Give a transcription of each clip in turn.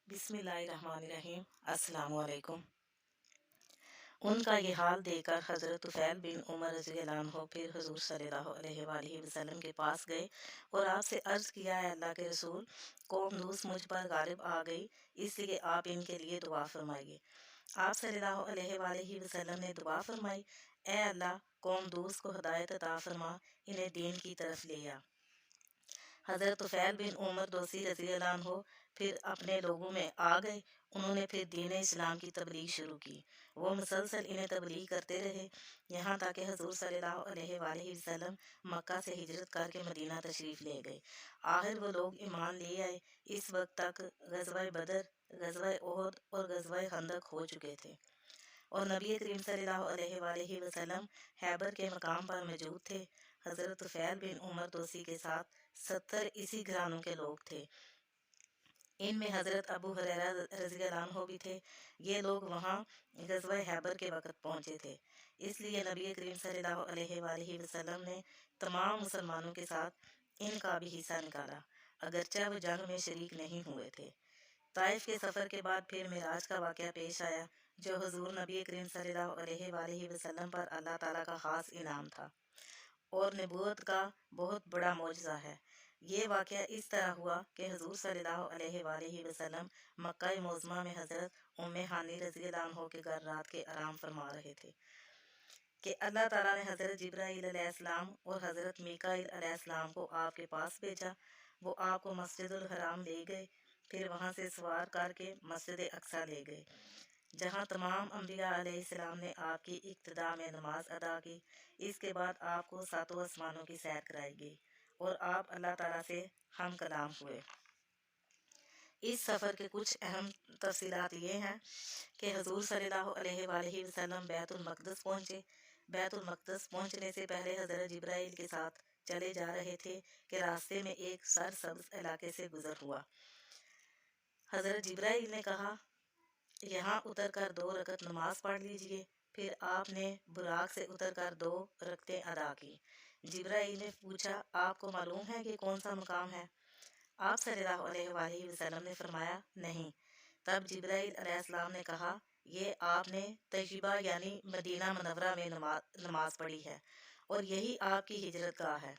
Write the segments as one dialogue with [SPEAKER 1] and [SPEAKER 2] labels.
[SPEAKER 1] बिस्मिल्लाहिर्रहमानिर्रहीम। अस्सलाम वालेकुम। उनका ये हाल देखकर हज़रत तुफ़ैल बिन उमर रज़ियल्लाहु अन्हु फिर हुज़ूर सल्लल्लाहु अलैहि वसल्लम के पास गए और आपसे अर्ज़ किया, है अल्लाह के रसूल, कौम दूस मुझ पर गालिब आ गई, इसलिए आप इनके लिए दुआ फरमाइए। आप सल्लल्लाहु अलैहि वसल्लम ने दुआ फरमाई, ए अल्लाह, कौम दूस को हिदायत अता फरमा, इन्हें दीन की तरफ ले आ। हज़रत तुफ़ैल बिन उमर दोसी रज़ियल्लाहु अन्हु फिर अपने लोगों में आ गए। उन्होंने फिर दीन इस्लाम की तबलीग शुरू की। वो मुसलसल इन्हें तबलीग करते रहे, यहाँ तक कि हुज़ूर सल्लल्लाहु अलैहि वसल्लम मक्का से हिजरत करके मदीना तशरीफ़ ले गए। आखिर वो लोग ईमान ले आए। इस वक्त तक ग़ज़वा बदर, ग़ज़वा उहद और ग़ज़वा खंदक हो चुके थे और नबी करीम सल्लल्लाहु अलैहि वसल्लम हैबर के मकाम पर मौजूद थे। हज़रत तुफ़ैल बिन उमर दोसी के साथ 70 इसी घरानों के लोग थे। इनमें हज़रत अबू हुरैरा रज़ियल्लाहु अन्हु भी थे। ये लोग वहाँ ग़ज़वा हैबर के वक़्त पहुँचे थे, इसलिए नबी करीम सल्लल्लाहु अलैहि वसल्लम ने तमाम मुसलमानों के साथ इनका भी हिस्सा निकाला, अगरचे वो जंग में शरीक नहीं हुए थे। ताइफ के सफ़र के बाद फिर मेराज का वाक़या पेश आया, जो हुज़ूर नबी करीम सल्लल्लाहु अलैहि वसल्लम पर अल्लाह ताला का ख़ास इनाम था और नबूवत का बहुत बड़ा मौजज़ा है। ये वाक़या इस तरह हुआ कि हुज़ूर सल्लल्लाहु अलैहि वसल्लम मक्का मुअज़्ज़मा में हज़रत उम्मे हानी रज़ियल्लाहु अन्हा के घर रात के आराम फरमा रहे थे कि अल्लाह ताला ने हज़रत जिब्राईल अलैहिस्सलाम और हज़रत मीकाईल अलैहिस्सलाम को आपके पास भेजा। वो आपको मस्जिदुल हराम ले गए, फिर वहाँ से सवार करके मस्जिद अक्सा ले गए, जहाँ तमाम अम्बिया अलैहिस्सलाम ने आपकी इक्तदा में नमाज अदा की। इसके बाद आपको सातों आसमानों की सैर कराई गई और आप अल्लाह ताला से हम कलाम हुए। इस सफ़र के कुछ अहम तफसीलात ये हैं कि हुज़ूर सल्लल्लाहु अलैहि वसल्लम बैतुल मक़दस पहुँचे। बैतुल मक़दस पहुँचने से पहले हज़रत जिब्राईल के साथ चले जा रहे थे कि रास्ते में एक सरसब्ज़ इलाके से गुज़र हुआ। हज़रत जिब्राईल ने कहा, यहाँ उतर कर 2 रकत नमाज पढ़ लीजिए। फिर आपने बुराक से उतर कर 2 रकतें अदा की। जिब्राईल ने पूछा, आपको मालूम है कि कौन सा मकाम है? आप सल्लल्लाहु अलैहि वसल्लम ने फरमाया, नहीं। तब जिब्राईल अलैहिस्सलाम ने कहा, ये आपने तय्यबा यानी मदीना मुनव्वरा में नमाज पढ़ी है और यही आपकी हिजरत गाह है,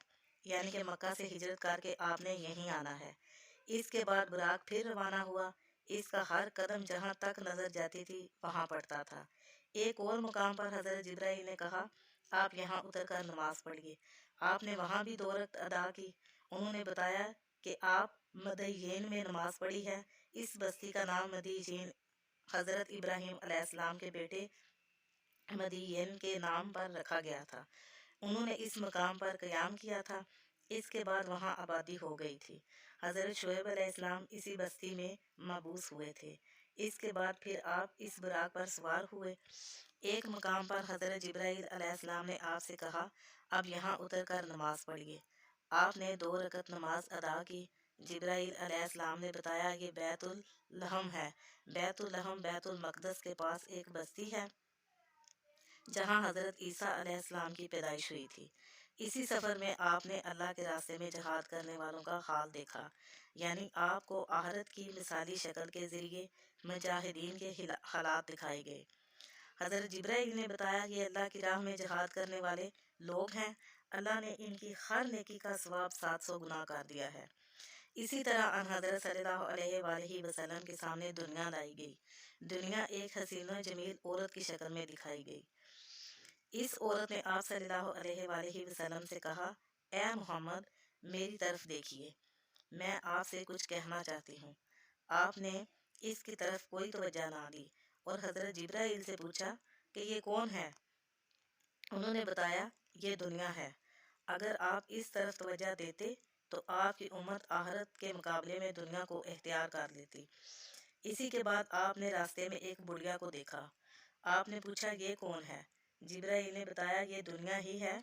[SPEAKER 1] यानी कि मक्का से हिजरत करके आपने यहीं आना है। इसके बाद बुराक फिर रवाना हुआ। इसका हर कदम जहाँ तक नजर जाती थी वहाँ पड़ता था। एक और मुकाम पर हज़रत जिब्राईल ने कहा, आप यहाँ उतर कर नमाज पढ़िए। आपने वहाँ भी 2 रकत अदा की। उन्होंने बताया कि आप मदयन में नमाज पढ़ी है। इस बस्ती का नाम मदयन हज़रत इब्राहीम अलैहिस्सलाम के बेटे मदयन के नाम पर रखा गया था। उन्होंने इस मकाम पर क़याम किया था। इसके बाद वहाँ आबादी हो गई थी। हज़रत शुएब अलैहिस्सलाम इसी बस्ती में मबूस हुए थे। इसके बाद फिर आप इस बुराक पर सवार हुए। एक मकाम पर हज़रत जिब्राईल अलैहिस्सलाम ने आपसे कहा, अब यहाँ उतर कर नमाज पढ़िए। आपने 2 रकत नमाज अदा की। जिब्राईल अलैहिस्सलाम ने बताया, ये बैतुल लहम है। बैतुल लहम बैतुल मक़दस के पास एक बस्ती है जहाँ हज़रत ईसा अलैहिस्सलाम की पैदाइश हुई थी। इसी सफ़र में आपने अल्लाह के रास्ते में जहाद करने वालों का हाल देखा, यानी आपको आहरत की मिसाली शक्ल के ज़रिए मुजाहिदीन के हालात दिखाए गए। हज़रत जिब्राईल ने बताया, ये अल्लाह की राह में जहाद करने वाले लोग हैं। अल्लाह ने इनकी हर नेकी का सवाब 700 गुना कर दिया है। इसी तरह अन हज़रत सल्लल्लाहु अलैहि वसल्लम के सामने दुनिया लाई गई। दुनिया एक हसीन व जमील औरत की शक्ल में दिखाई गई। इस औरत ने आप सल्लल्लाहु अलैहि वसल्लम से कहा, ए मोहम्मद, मेरी तरफ देखिए, मैं आपसे कुछ कहना चाहती हूँ। आपने इसकी तरफ कोई तवज्जो ना दी और हज़रत जिब्राईल से पूछा कि ये कौन है? उन्होंने बताया, ये दुनिया है। अगर आप इस तरफ तवज्जो देते तो आपकी उम्मत आहरत के मुकाबले में दुनिया को इख्तियार कर लेती। इसी के बाद आपने रास्ते में एक बुढ़िया को देखा। आपने पूछा, ये कौन है? जिब्राईल ने बताया, ये दुनिया ही है।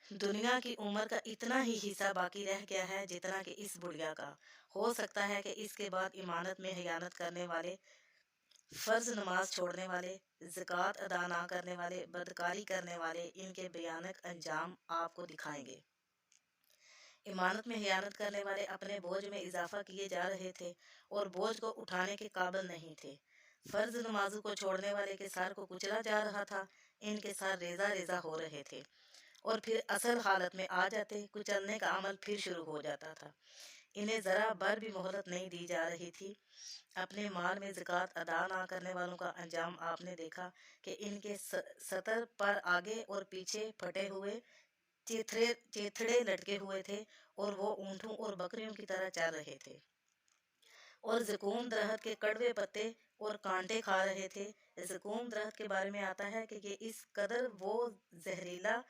[SPEAKER 1] दुनिया की उम्र का इतना ही हिस्सा बाकी रह गया है जितना कि इस बुढ़िया का। हो सकता है कि इसके बाद इमानत में खयानत करने वाले, फ़र्ज नमाज छोड़ने वाले, ज़कात अदा ना करने वाले, बदकारी करने वाले इनके भयानक अंजाम आपको दिखाएंगे। امانت میں خیانت کرنے والے اپنے بوجھ میں اضافہ کیے جا رہے تھے اور بوجھ کو اٹھانے کے قابل نہیں تھے۔ فرض نمازوں کو چھوڑنے والے کے سر کو کچلا جا رہا تھا، ان کے سر ریزہ ریزہ ہو رہے تھے اور پھر اصل حالت میں آ جاتے، کچلنے کا عمل پھر شروع ہو جاتا تھا۔ انہیں ذرا بر بھی مہلت نہیں دی جا رہی تھی۔ اپنے مال میں زکوٰۃ ادا نہ کرنے والوں کا انجام آپ نے دیکھا کہ ان کے سطر پر آگے اور پیچھے پھٹے ہوئے چیتھڑے لٹکے ہوئے تھے اور وہ اونٹوں اور بکریوں کی طرح چل رہے تھے اور زقوم درخت کے کڑوے پتے اور کانٹے کھا رہے تھے۔ زقوم درخت کے بارے میں آتا ہے کہ یہ اس قدر وہ زہریلا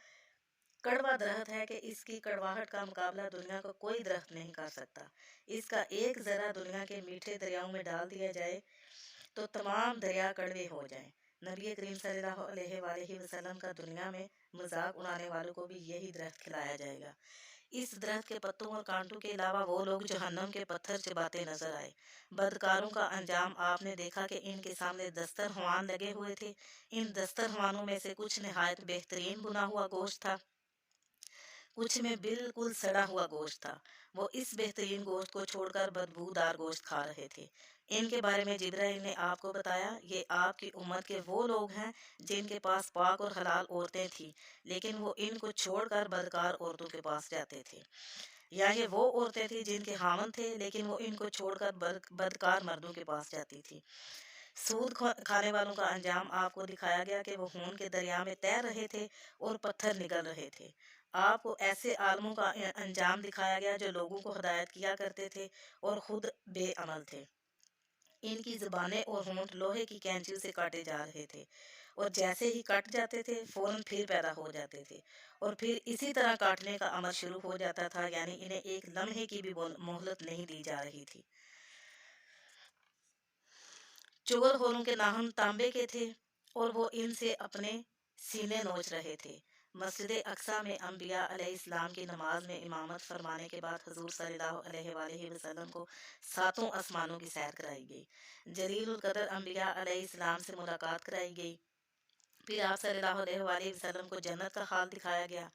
[SPEAKER 1] کڑوا درخت ہے کہ اس کی کڑواہٹ کا مقابلہ دنیا کا کوئی درخت نہیں کر سکتا۔ اس کا ایک ذرہ دنیا کے میٹھے دریاؤں میں ڈال دیا جائے تو تمام دریا کڑوے ہو جائیں۔ نبی کریم صلی اللہ علیہ وآلہ وسلم کا دنیا میں مذاق اڑانے والوں کو بھی یہی درخت کھلایا جائے گا۔ اس درخت کے پتوں اور کانٹوں کے علاوہ وہ لوگ جہنم کے پتھر چباتے نظر آئے۔ بدکاروں کا انجام آپ نے دیکھا کہ ان کے سامنے دسترخوان لگے ہوئے تھے۔ ان دسترخوانوں میں سے کچھ نہایت بہترین بنا ہوا گوشت تھا، کچھ میں بالکل سڑا ہوا گوشت تھا۔ وہ اس بہترین گوشت کو چھوڑ کر بدبودار گوشت کھا رہے تھے۔ ان کے بارے میں جبرائیل نے آپ کو بتایا، یہ آپ کی امت کے وہ لوگ ہیں جن کے پاس پاک اور حلال عورتیں تھیں، لیکن وہ ان کو چھوڑ کر بدکار عورتوں کے پاس جاتے تھے، یا یہ وہ عورتیں تھیں جن کے خاوند تھے لیکن وہ ان کو چھوڑ کر بدکار مردوں کے پاس جاتی تھی۔ سود کھانے والوں کا انجام آپ کو دکھایا گیا کہ وہ خون کے دریا میں تیر رہے تھے اور پتھر نگل رہے تھے۔ آپ کو ایسے عالموں کا انجام دکھایا گیا جو لوگوں کو ہدایت کیا کرتے تھے اور خود بے عمل تھے۔ ان کی زبانیں اور ہونٹ لوہے کی کینچیوں سے کاٹے جا رہے تھے اور جیسے ہی کٹ جاتے تھے فوراً پھر پیدا ہو جاتے تھے اور پھر اسی طرح کاٹنے کا عمل شروع ہو جاتا تھا، یعنی انہیں ایک لمحے کی بھی مہلت نہیں دی جا رہی تھی۔ چغل خوروں کے ناخن تانبے کے تھے اور وہ ان سے اپنے سینے نوچ رہے تھے۔ مسجد اقصیٰ میں انبیاء علیہ السلام کی نماز میں امامت فرمانے کے بعد حضور صلی اللہ علیہ وآلہ وسلم کو 7 آسمانوں کی سیر کرائی گئی۔ جلیل القدر انبیاء علیہ السلام سے ملاقات کرائی گئی۔ پھر آپ صلی اللہ علیہ وآلہ وسلم کو جنت کا حال دکھایا گیا۔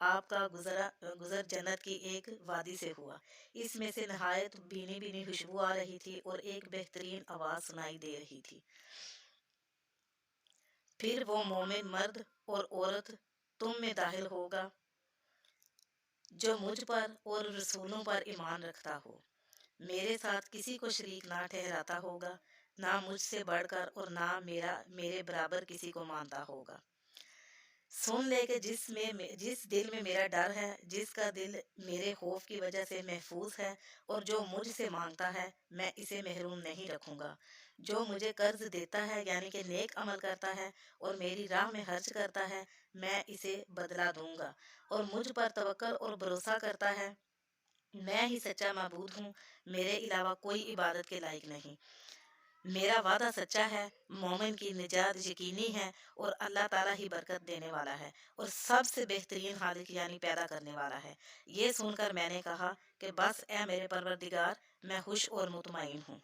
[SPEAKER 1] آپ کا گزر جنت کی ایک وادی سے ہوا، اس میں سے نہایت بھینی بھینی خوشبو آ رہی تھی اور ایک بہترین آواز سنائی دے رہی تھی۔ پھر وہ مومن مرد اور عورت تم میں داخل ہوگا جو مجھ پر اور رسولوں پر ایمان رکھتا ہو، میرے ساتھ کسی کو شریک نہ ٹھہراتا ہوگا، نہ مجھ سے بڑھ کر اور نہ میرے برابر کسی کو مانتا ہوگا۔ سن لے کہ جس دل میں میرا ڈر ہے، جس کا دل میرے خوف کی وجہ سے محفوظ ہے اور جو مجھ سے مانگتا ہے، میں اسے محروم نہیں رکھوں گا۔ جو مجھے قرض دیتا ہے یعنی کہ نیک عمل کرتا ہے اور میری راہ میں خرچ کرتا ہے، میں اسے بدلہ دوں گا، اور مجھ پر توکل اور بھروسہ کرتا ہے، میں ہی سچا معبود ہوں، میرے علاوہ کوئی عبادت کے لائق نہیں۔ میرا وعدہ سچا ہے، مومن کی نجات یقینی ہے اور اللہ تعالیٰ ہی برکت دینے والا ہے اور سب سے بہترین خالق یعنی پیدا کرنے والا ہے۔ یہ سن کر میں نے کہا کہ بس اے میرے پروردگار، میں خوش اور مطمئن ہوں۔